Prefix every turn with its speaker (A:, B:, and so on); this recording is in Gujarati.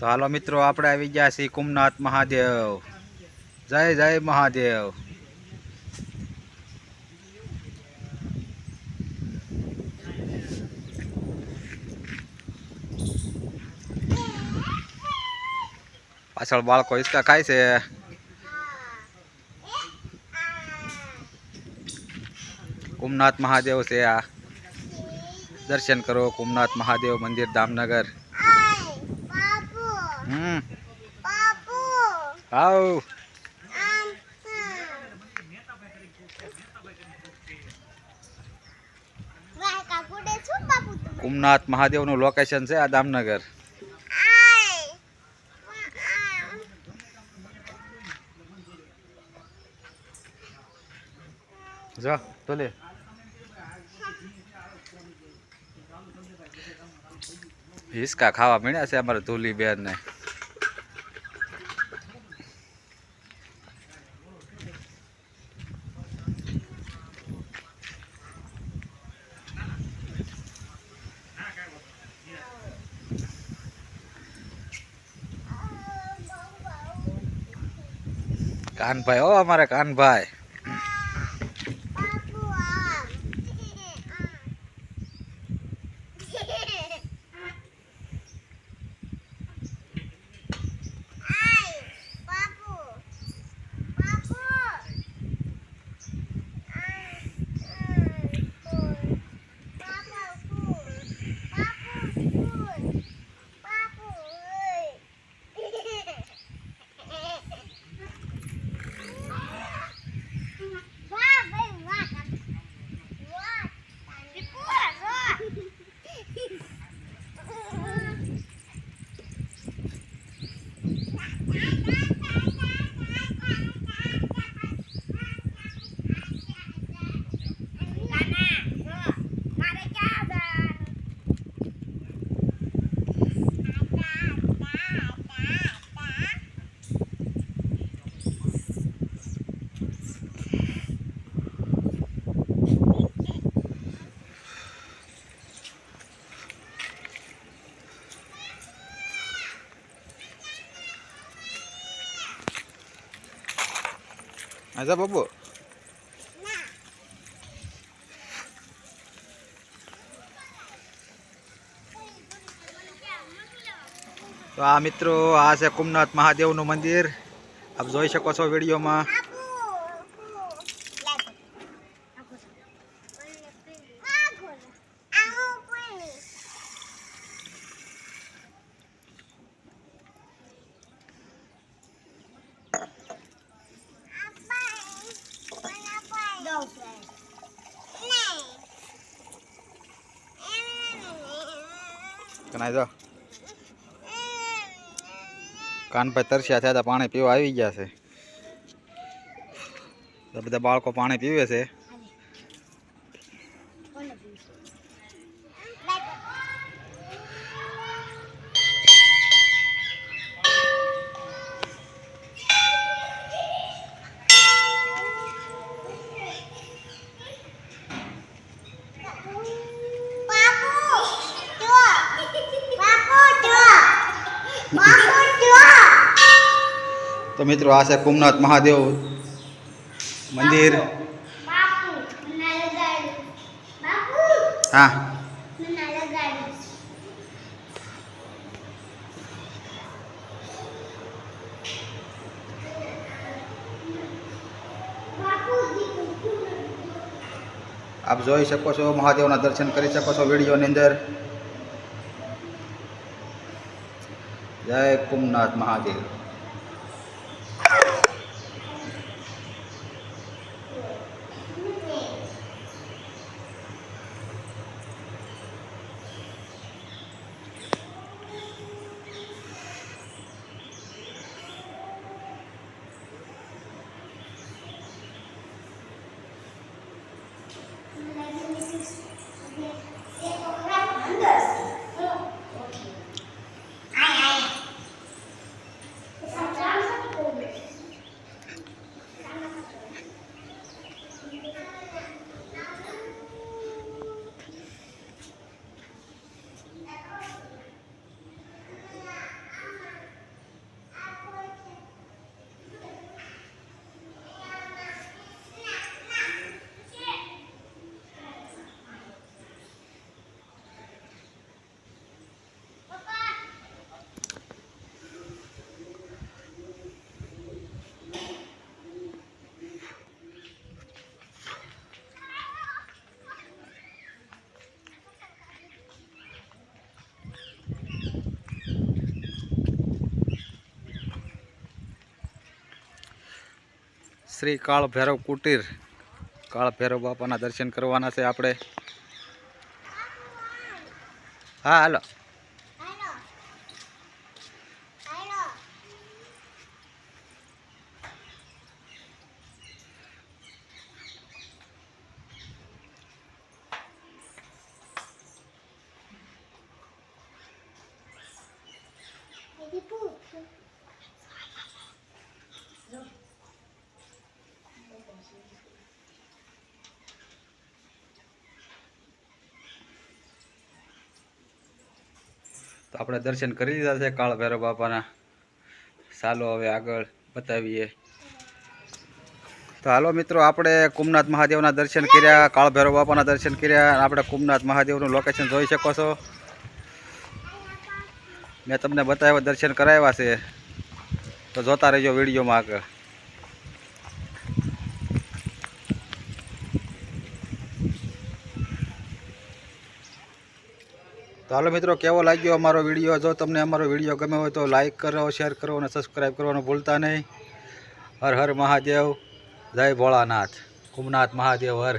A: તો હાલો મિત્રો, આપણે આવી ગયા છીએ કુમનાથ મહાદેવ. જય જય મહાદેવ. પાછળ બાળકો હિસકા ખાય છે. કુમનાથ મહાદેવ છે આ. દર્શન કરો કુમનાથ મહાદેવ મંદિર દામનગર. આવ કુમનાથ મહાદેવ નું લોકેશન છે આ દામનગર. જા તો લે. હિસકા ખાવા મળ્યા છે અમારે ધૂલી બેન ને. કાનભાઈ, ઓ અમારે કાનભાઈ. આજા બાબુ. તો આ મિત્રો, આ છે કુમનાથ મહાદેવનું મંદિર. આપ જોઈ શકો છો વિડીયોમાં. કનાઈ જો કાનભાઈ તરસ્યા થયા હતા, પાણી પીવા આવી ગયા છે. બધા બાળકો પાણી પીવે છે. તો મિત્રો, આ છે કુમનાથ મહાદેવ મંદિર. હા, આપ જોઈ શકો છો, મહાદેવના દર્શન કરી શકો છો વિડીયોની અંદર. જય કુમનાથ મહાદેવ. શ્રી કાળ ભૈરવ કુટીર, કાળ ભૈરવ બાપાના દર્શન કરવાના છે આપણે. હા હાલો. તો આપણે દર્શન કરી લીધા છે કાળ ભૈરવ બાપાના. ચાલો હવે આગળ બતાવીએ. તો હાલો મિત્રો, આપણે કુમનાથ મહાદેવના દર્શન કર્યા, કાળ ભૈરવ બાપાના દર્શન કર્યા. આપણે કુમનાથ મહાદેવનું લોકેશન જોઈ શકો છો. મેં તમને બતાવ્યા, દર્શન કરાવ્યા છે. તો જોતા રહેજો વિડીયોમાં આગળ. તો હાલો મિત્રો, કેવો લાગ્યો અમારો વિડીયો? જો તમને અમારો વિડીયો ગમે હોય તો લાઈક કરો, શેર કરો અને સબસ્ક્રાઈબ કરવાનું ભૂલતા નહીં. હર હર મહાદેવ, જય ભોળાનાથ, કુમનાથ મહાદેવ હર.